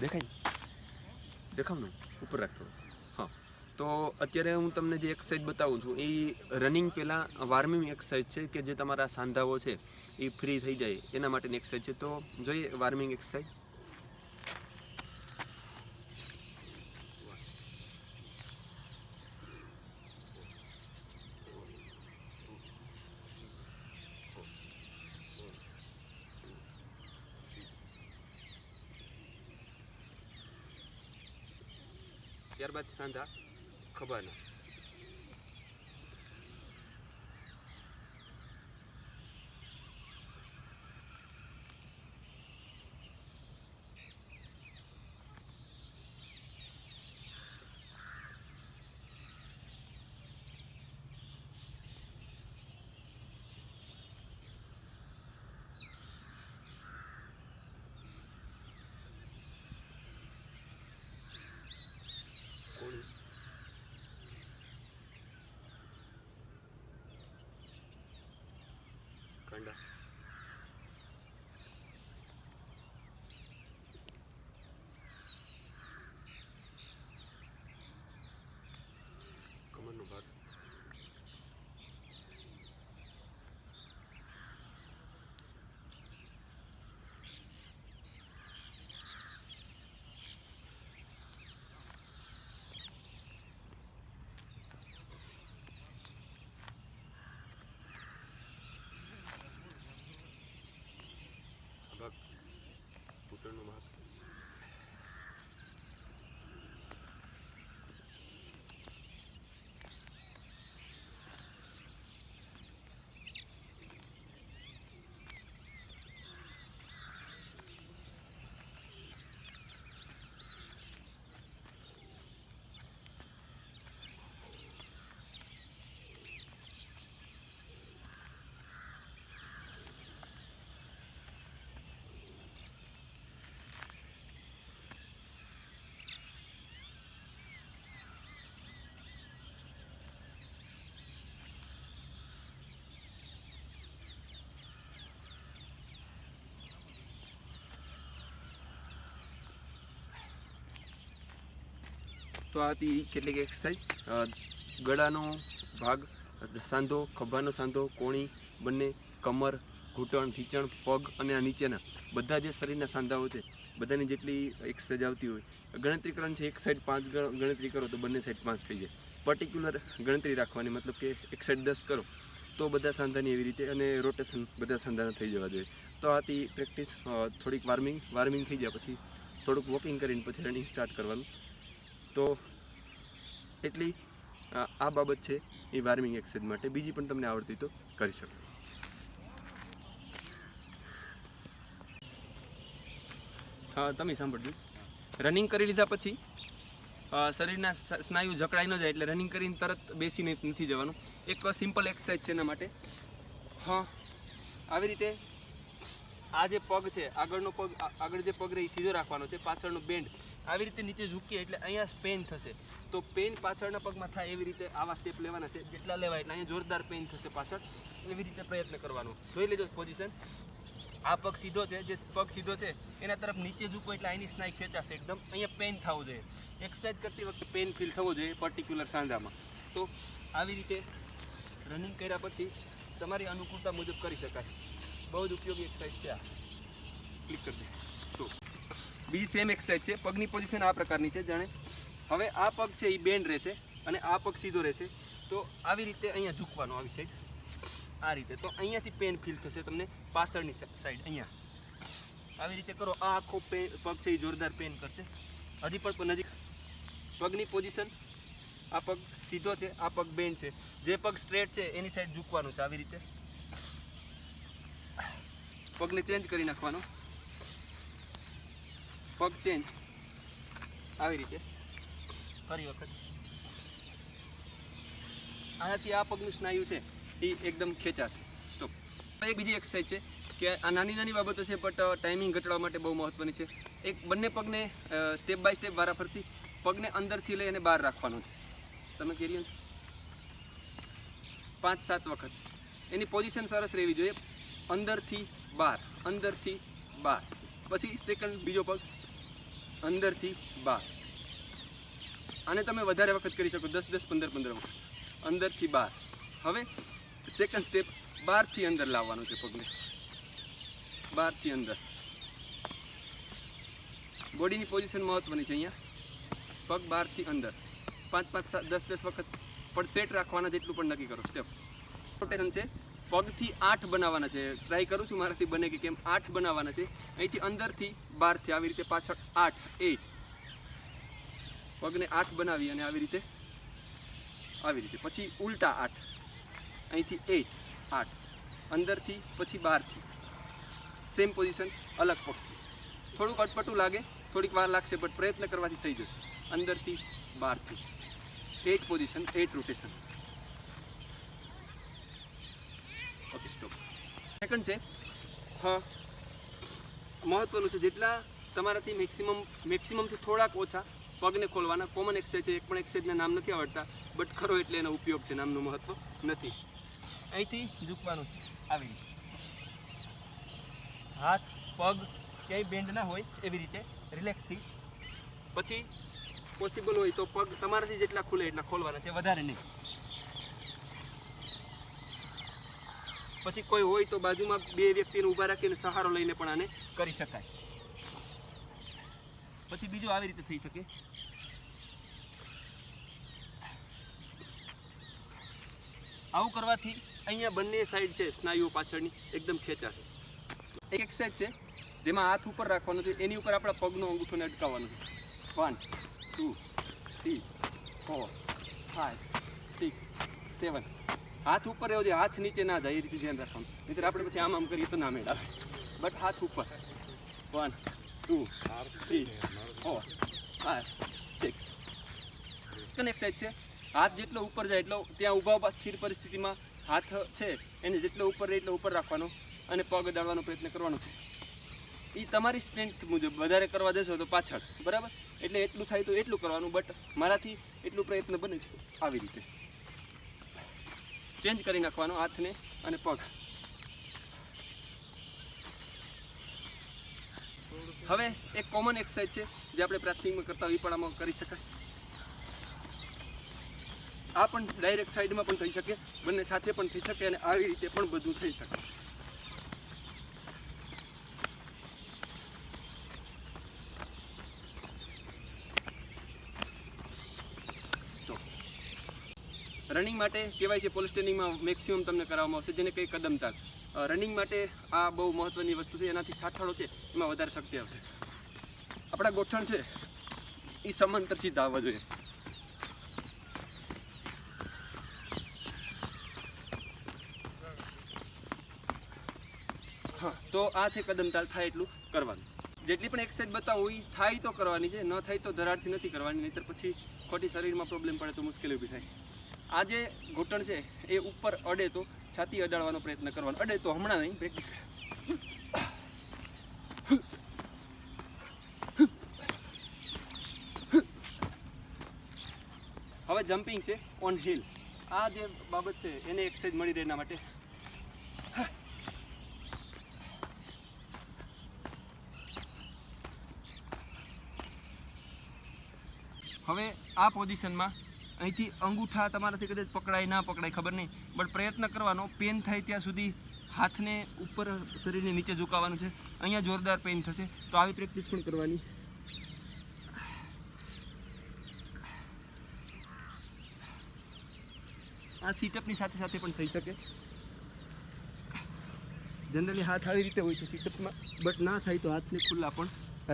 દેખાય દેખાવનું ઉપર રાખતો હા. તો અત્યારે હું તમને જે એક્સરસાઇઝ બતાવું છું એ રનિંગ પહેલાં વાર્મિંગ એક્સરસાઇઝ છે કે જે તમારા સાંધાઓ છે એ ફ્રી થઈ જાય એના માટેની એક્સરસાઇઝ છે. તો જોઈએ વાર્મિંગ એક્સરસાઇઝ. ત્યારબાદ સાંધા ખભાના. કોણી કાંડા કમરનો ભાગ ભાગ ઘૂંટણનો ભાગ તો આ હતી કેટલીક એક્સરસાઇઝ. ગળાનો ભાગ, સાંધો, ખભાનો સાંધો, કોણી બંને, કમર, ઘૂંટણ, ઢીંચણ, પગ અને આ નીચેના બધા જે શરીરના સાંધાઓ છે બધાની જેટલી એક્સરસાઇઝ આવતી હોય, ગણતરી કરવાની છે. એક સાઈડ 5 ગણતરી કરો તો બંને સાઈડ 5 થઈ જાય. પર્ટિક્યુલર ગણતરી રાખવાની, મતલબ કે એક સાઈડ 10 કરો તો બધા સાંધાની એવી રીતે, અને રોટેશન બધા સાંધાના થઈ જવા જોઈએ. તો આ હતી પ્રેક્ટિસ. થોડીક વાર્મિંગ થઈ જાય પછી થોડુંક વોકિંગ કરીને પછી રનિંગ સ્ટાર્ટ કરવાનું. તો એટલી આ બાબત છે એ વાર્મિંગ એક્સરસાઇઝ માટે. બીજી પણ તમને આવડતી તો કરી શકો. હા, તમે સાંભળજો. રનિંગ કરી લીધા પછી શરીરના સ્નાયુ જકડાઈ ન જાય એટલે રનિંગ કરીને તરત બેસીને નથી જવાનું. એક સિમ્પલ એક્સરસાઇઝ છે એના માટે. હા, આવી રીતે આ જે પગ છે, આગળ જે પગ રહે સીધો રાખવાનો છે, પાછળનો બેન્ડ આવી રીતે નીચે ઝૂકીએ એટલે અહીંયા પેન થશે. તો પેન પાછળના પગમાં થાય એવી રીતે આવા સ્ટેપ લેવાના છે. જેટલા લેવાય એટલે અહીંયા જોરદાર પેન થશે પાછળ. એવી રીતે પ્રયત્ન કરવાનો. જોઈ લેજો પોઝિશન. આ પગ સીધો છે, જે પગ સીધો છે એના તરફ નીચે ઝૂકો એટલે અહીંની સ્નાયુ ખેંચાશે એકદમ. અહીંયા પેન થવું જોઈએ. એક્સરસાઇઝ કરતી વખતે પેન ફીલ થવો જોઈએ પર્ટિક્યુલર સાંધામાં. તો આવી રીતે રનિંગ કર્યા પછી તમારી અનુકૂળતા મુજબ કરી શકાય. બહુ જ ઉપયોગી એક્સરસાઇઝ છે આ. ક્લિક કરજો. તો બીજી સેમ એક્સરસાઇઝ છે. પગની પોઝિશન આ પ્રકારની છે. જાણે હવે આ પગ છે એ બેન્ડ રહેશે અને આ પગ સીધો રહેશે. તો આવી રીતે અહીંયા ઝૂકવાનો, આવી સાઈડ આ રીતે. તો અહીંયાથી પેન ફીલ થશે તમને પાછળની સાઈડ. અહીંયા આવી રીતે કરો. આ આખો પગ છે એ જોરદાર પેન કરશે. હજી પણ નજીક. પગની પોઝિશન, આ પગ સીધો છે, આ પગ બેન્ડ છે. જે પગ સ્ટ્રેટ છે એની સાઈડ ઝૂકવાનું છે. આવી રીતે પગને ચેન્જ કરી નાખવાનો. પગ ચેન્જ આવી રીતે ફરી વખત. આનાથી આ પગનું સ્નાયુ છે એ એકદમ ખેંચાશે. સ્ટોપ. એક બીજી એક્સરસાઇઝ છે કે આ નાની નાની બાબતો છે બટ ટાઈમિંગ ઘટાડવા માટે બહુ મહત્ત્વની છે. એક બંને પગને સ્ટેપ બાય સ્ટેપ વારાફરતી પગને અંદરથી લઈ અને બહાર રાખવાનો છે. તમે કરી 5-7 વખત. એની પોઝિશન સરસ રહેવી જોઈએ. અંદરથી બહાર, અંદરથી બહાર. પછી સેકન્ડ બીજો પગ અંદરથી બહાર. આને તમે વધારે વખત કરી શકો, 10, 15 વખત અંદરથી બહાર. હવે સેકન્ડ સ્ટેપ, બહારથી અંદર લાવવાનું છે પગને, બહારથી અંદર. બોડીની પોઝિશન મહત્વની છે અહીંયા. પગ બહારથી અંદર 5, 10 વખત પણ સેટ રાખવાના, જેટલું પણ નક્કી કરો. સ્ટેપ રોટેશન છે, પગથી 8 બનાવવાના છે. ટ્રાય કરું છું મારાથી બને કે કેમ. 8 બનાવવાના છે અહીંથી, અંદરથી બહારથી, આવી રીતે પાછળ 8. પગને 8 બનાવી અને આવી રીતે પછી ઉલટા 8, અહીંથી 8 અંદરથી પછી બહારથી. સેમ પોઝિશન, અલગ પગથી. થોડુંક અટપટું લાગે, થોડીક વાર લાગશે, બટ પ્રયત્ન કરવાથી થઈ જશે. અંદરથી બહારથી 8 position, 8 rotation. Okay, stop. Second છે, હા મહત્વનું છે, જેટલા તમારાથી મેક્સિમમથી થોડાક ઓછા પગને ખોલવાના. કોમન એક્સરસાઇઝ છે, એક પણ એક્સરસાઇઝના નામ નથી આવડતા, બટ ખરો એટલે એનો ઉપયોગ છે, નામનું મહત્વ નથી. અહીંથી ઝૂકવાનું છે, આવી રીતે. હાથ પગ ક્યાંય બેન્ડ ના હોય એવી રીતે રિલેક્સથી. પછી પોસિબલ હોય તો પગ તમારાથી જેટલા ખુલે એટલા ખોલવાના છે, વધારે નહીં. પછી કોઈ હોય તો બાજુમાં 2 વ્યક્તિને ઊભા રાખીને સહારો લઈને પણ આને કરી શકાય. પછી બીજું આવી રીતે થઈ શકે. આવું કરવાથી અહીંયા બંને સાઈડ છે સ્નાયુઓ પાછળની એકદમ ખેંચાશે. એક એક્સરસાઇઝ છે જેમાં હાથ ઉપર રાખવાનો છે, એની ઉપર આપણા પગનો અંગૂઠોને અટકાવવાનો છે. 1, 2, 3, 4, 5, 6, 7. હાથ ઉપર રહેવો જોઈએ, હાથ નીચે ના જાય, એ રીતે ધ્યાન રાખવાનું. નહીંતર આપણે પછી આમ કરીએ તો ના મેળ આવે. બટ હાથ ઉપર. 1, 2, 3, 4, 5, 6. એક્સરસાઇઝ છે, હાથ જેટલો ઉપર જાય એટલો ત્યાં ઊભા સ્થિર પરિસ્થિતિમાં હાથ છે એને જેટલો ઉપર રહે એટલો ઉપર રાખવાનો અને પગ અડાડવાનો પ્રયત્ન કરવાનો છે. એ તમારી સ્ટ્રેન્થ મુજબ. વધારે કરવા જશો તો પાછળ, બરાબર? એટલે એટલું થાય તો એટલું કરવાનું, બટ મારાથી એટલું પ્રયત્ન બને છે. આવી રીતે ચેન્જ કરી નાખવાનો હાથને અને પગ. હવે એક કોમન એક્સરસાઇઝ છે જે આપણે પ્રાથમિકમાં કરતા હોય, એ પણ આમાં કરી શકાય. આ પણ ડાયરેક્ટ સાઈડમાં પણ થઈ શકે, બંને સાથે પણ થઈ શકે, અને આવી રીતે પણ બધું થઈ શકે. રનિંગ માટે કહેવાય છે પોલિસ્ટેનિંગમાં મેક્સિમમ તમને કરાવવામાં આવશે, જેને કંઈ કદમ તાક. રનિંગ માટે આ બહુ મહત્ત્વની વસ્તુ છે. એનાથી સાથળો છે એમાં વધારે શક્તિ આવશે. આપણા ગોઠણ છે એ સમાંતર સીધા આવવા જોઈએ. હા, તો આ છે કદમ તાલ. થાય એટલું કરવાનું. જેટલી પણ એક્સરસાઇઝ બતાવો એ થાય તો કરવાની છે, ન થાય તો ધરાડથી નથી કરવાની, નહીંતર પછી ખોટી શરીરમાં પ્રોબ્લેમ પડે તો મુશ્કેલી ઊભી થાય. આ જે ઘૂંટણ છે એ ઉપર અડે તો છાતી અડાડવાનો પ્રયત્ન કરવાનો. અડે તો હમણાં નહીં, પ્રેક્ટિસ. હવે જમ્પિંગ છે ઓન હિલ. આ જે બાબત છે એને એક્સરસાઇઝ મળી રહે એના માટે. હવે આ પોઝિશનમાં અહીંથી અંગૂઠા તમારાથી કદાચ પકડાય ના પકડાય ખબર નહીં, બટ પ્રયત્ન કરવાનો. પેન થાય ત્યાં સુધી હાથને ઉપર શરીરને નીચે ઝુકાવવાનું છે. અહીંયા જોરદાર પેન થશે, તો આવી પ્રેક્ટિસ પણ કરવાની. આ સીટઅપની સાથે સાથે પણ થઈ શકે. જનરલી હાથ આવી રીતે હોય છે સીટઅપમાં, બટ ના થાય તો હાથને ખુલ્લા પણ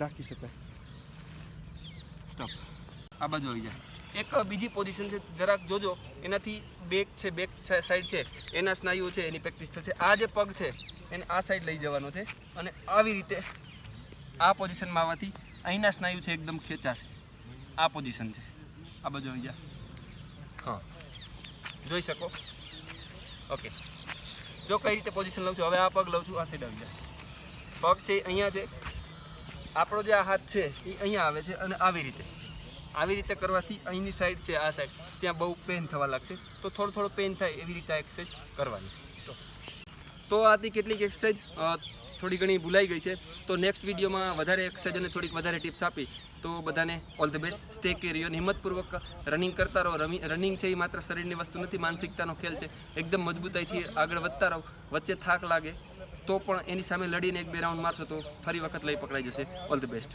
રાખી શકાય. સ્ટોપ. આ બાજુ આવી જાય. એક બીજી પોઝિશન છે, જરાક જોજો. એનાથી બેક સાઈડ છે એના સ્નાયુઓ છે એની પ્રેક્ટિસ થશે. આ જે પગ છે એને આ સાઈડ લઈ જવાનો છે અને આવી રીતે આ પોઝિશનમાં આવવાથી અહીંના સ્નાયુ છે એકદમ ખેંચાશે. આ પોઝિશન છે. આ બાજુ આવી જાય. હા, જોઈ શકો. ઓકે, જો કઈ રીતે પોઝિશન લઉં છું. હવે આ પગ લઉં છું, આ સાઈડ આવી જાય. પગ છે અહીંયા છે, આપણો જે આ હાથ છે એ અહીંયા આવે છે, અને આવી રીતે કરવાથી અહીંની સાઈડ છે આ સાઈડ ત્યાં બહુ પેન થવા લાગશે. તો થોડો પેન થાય એવી રીતે એક્સરસાઇઝ કરવાની. તો આથી કેટલીક એક્સરસાઇઝ થોડી ઘણી ભૂલાઈ ગઈ છે. તો નેક્સ્ટ વિડીયોમાં વધારે એક્સરસાઇઝ અને થોડીક વધારે ટિપ્સ આપી. તો બધાને all the best. Stay career, હિંમતપૂર્વક રનિંગ કરતા રહો. રનિંગ છે એ માત્ર શરીરની વસ્તુ નથી, માનસિકતાનો ખેલ છે. એકદમ મજબૂતાઈથી આગળ વધતા રહો. વચ્ચે થાક લાગે તો પણ એની સામે લડીને 1-2 રાઉન્ડ મારશો તો ફરી વખત લઈ પકડાઈ જશે. All the best.